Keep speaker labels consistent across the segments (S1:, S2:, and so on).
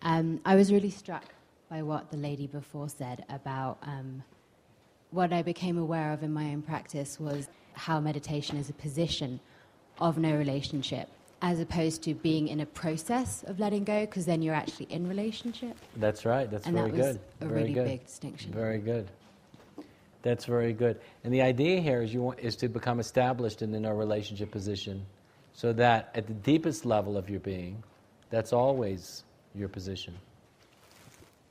S1: I was really struck by what the lady before said about what I became aware of in my own practice was how meditation is a position of no relationship, as opposed to being in a process of letting go, because then you're actually in relationship.
S2: That's right. That's very good.
S1: And that was a really big distinction.
S2: Very good. That's very good. And the idea here is to become established in the no relationship position, so that at the deepest level of your being, that's always your position.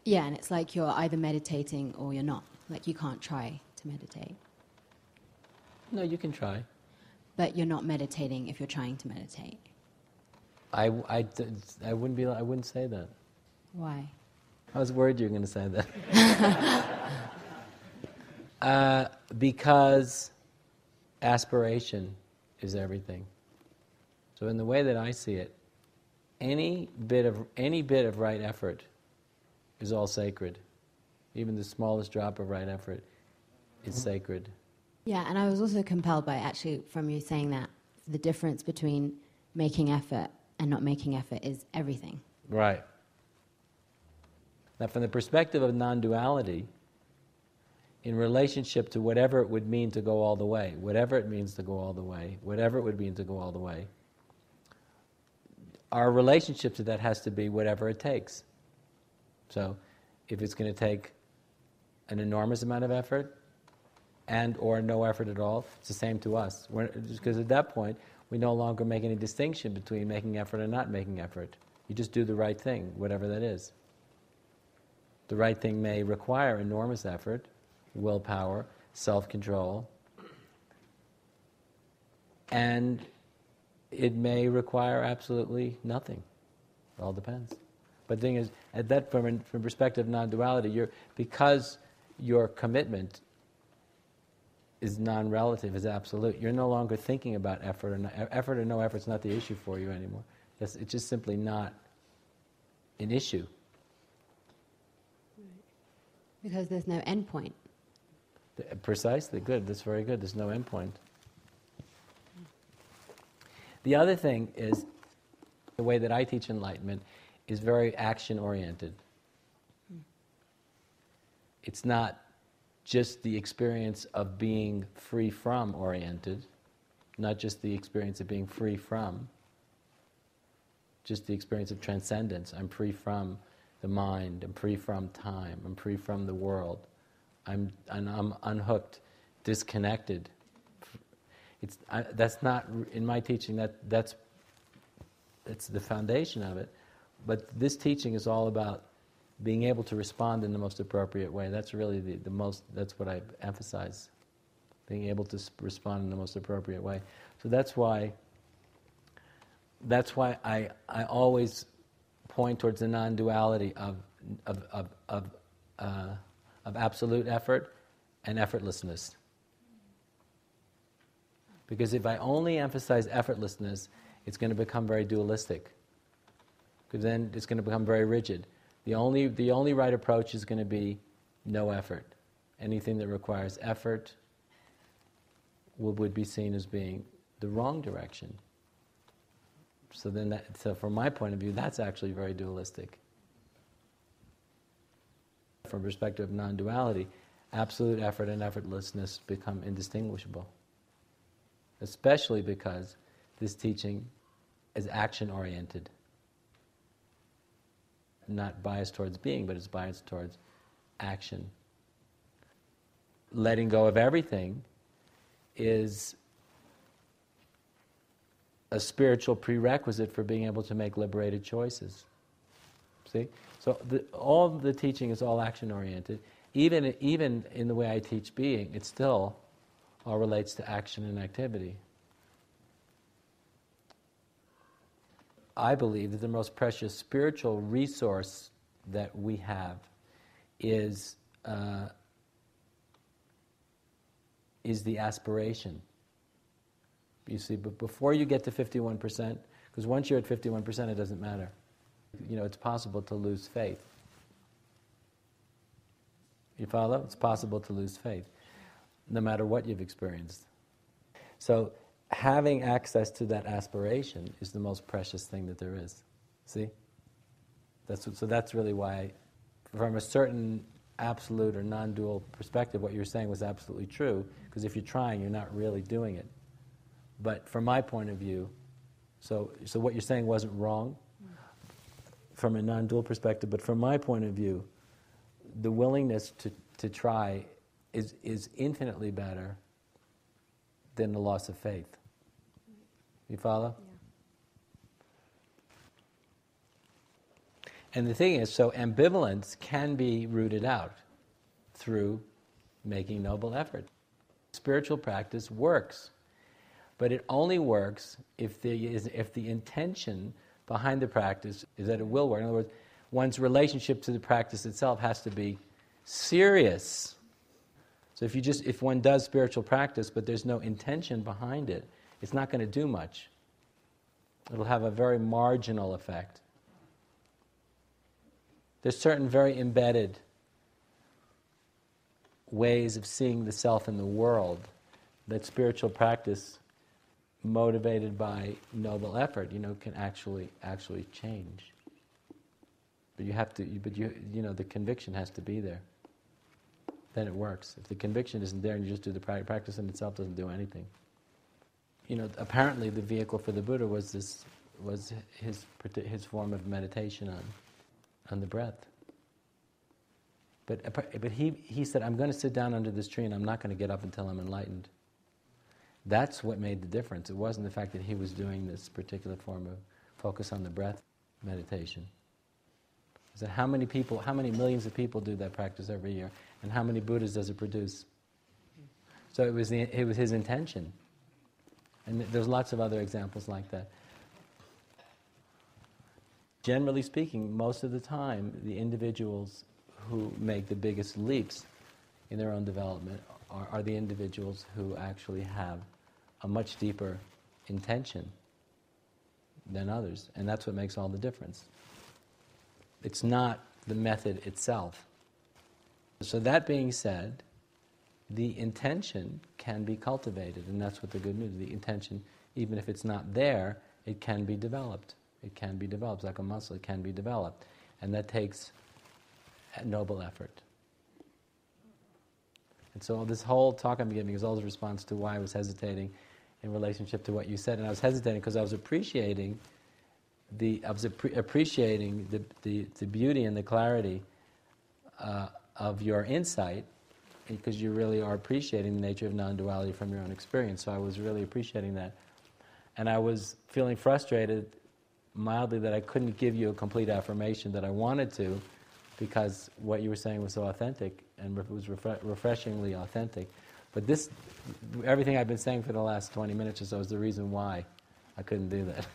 S1: Yeah, and it's like you're either meditating or you're not. Like you can't try to meditate.
S2: No, you can try.
S1: But you're not meditating if you're trying to meditate.
S2: I wouldn't say that.
S1: Why?
S2: I was worried you were going to say that. Because aspiration is everything. So in the way that I see it, any bit of right effort is all sacred. Even the smallest drop of right effort is sacred.
S1: Yeah, and I was also compelled by, actually, from you saying that the difference between making effort and not making effort is everything.
S2: Right. Now, from the perspective of non-duality, in relationship to whatever it would mean to go all the way, whatever it means to go all the way, whatever it would mean to go all the way, our relationship to that has to be whatever it takes. So, if it's going to take an enormous amount of effort, and or no effort at all, it's the same to us. Because at that point, we no longer make any distinction between making effort and not making effort. You just do the right thing, whatever that is. The right thing may require enormous effort, willpower, self-control, and it may require absolutely nothing. It all depends. But the thing is, at that from perspective of non-duality, because your commitment is non-relative, is absolute. You're no longer thinking about effort or no effort is not the issue for you anymore. It's just simply not an issue.
S1: Because there's no end point.
S2: Precisely, good. That's very good. There's no end point. The other thing is, the way that I teach enlightenment is very action-oriented. It's not just the experience of being free from oriented, not just the experience of being free from, just the experience of transcendence. I'm free from the mind, I'm free from time, I'm free from the world, I'm unhooked, disconnected. That's not, in my teaching, that's the foundation of it. But this teaching is all about being able to respond in the most appropriate way. That's really the most, that's what I emphasize. Being able to respond in the most appropriate way. So that's why I always point towards the non-duality of absolute effort and effortlessness. Because if I only emphasize effortlessness, it's going to become very dualistic. Because then it's going to become very rigid. The only right approach is going to be no effort. Anything that requires effort would be seen as being the wrong direction. So from my point of view, that's actually very dualistic. From perspective of non-duality, absolute effort and effortlessness become indistinguishable. Especially because this teaching is action-oriented. Not biased towards being, but it's biased towards action. Letting go of everything is a spiritual prerequisite for being able to make liberated choices. See? So all the teaching is all action-oriented. Even in the way I teach being, it still all relates to action and activity. I believe that the most precious spiritual resource that we have is the aspiration. You see, but before you get to 51%, because once you're at 51%, it doesn't matter. It's possible to lose faith. You follow? It's possible to lose faith, no matter what you've experienced. So, having access to that aspiration is the most precious thing that there is. See? So that's really why, from a certain absolute or non-dual perspective, what you're saying was absolutely true, because if you're trying, you're not really doing it. But from my point of view, so what you're saying wasn't wrong from a non-dual perspective, but from my point of view, the willingness to try is infinitely better than the loss of faith. You follow?
S1: Yeah.
S2: And the thing is, so ambivalence can be rooted out through making noble effort. Spiritual practice works, but it only works if the intention behind the practice is that it will work. In other words, one's relationship to the practice itself has to be serious. So if one does spiritual practice but there's no intention behind it, it's not going to do much. It'll have a very marginal effect. There's certain very embedded ways of seeing the self in the world that spiritual practice, motivated by noble effort, can actually change. But you have to. The conviction has to be there. Then it works. If the conviction isn't there and you just do the practice in itself, doesn't do anything. Apparently the vehicle for the Buddha was his form of meditation on the breath. But he said, I'm going to sit down under this tree and I'm not going to get up until I'm enlightened. That's what made the difference. It wasn't the fact that he was doing this particular form of focus on the breath meditation. He said, how many millions of people do that practice every year, and how many Buddhas does it produce? So it was his intention. And there's lots of other examples like that. Generally speaking, most of the time, the individuals who make the biggest leaps in their own development are the individuals who actually have a much deeper intention than others. And that's what makes all the difference. It's not the method itself. So that being said, the intention can be cultivated, and that's what the good news is. The intention, even if it's not there, it can be developed. It can be developed. It's like a muscle. It can be developed. And that takes a noble effort. And so this whole talk I'm giving is all a response to why I was hesitating in relationship to what you said. And I was hesitating because I was appreciating the beauty and the clarity of your insight, because you really are appreciating the nature of non-duality from your own experience. So I was really appreciating that. And I was feeling frustrated mildly that I couldn't give you a complete affirmation that I wanted to, because what you were saying was so authentic and was refreshingly authentic. But everything I've been saying for the last 20 minutes or so is the reason why I couldn't do that.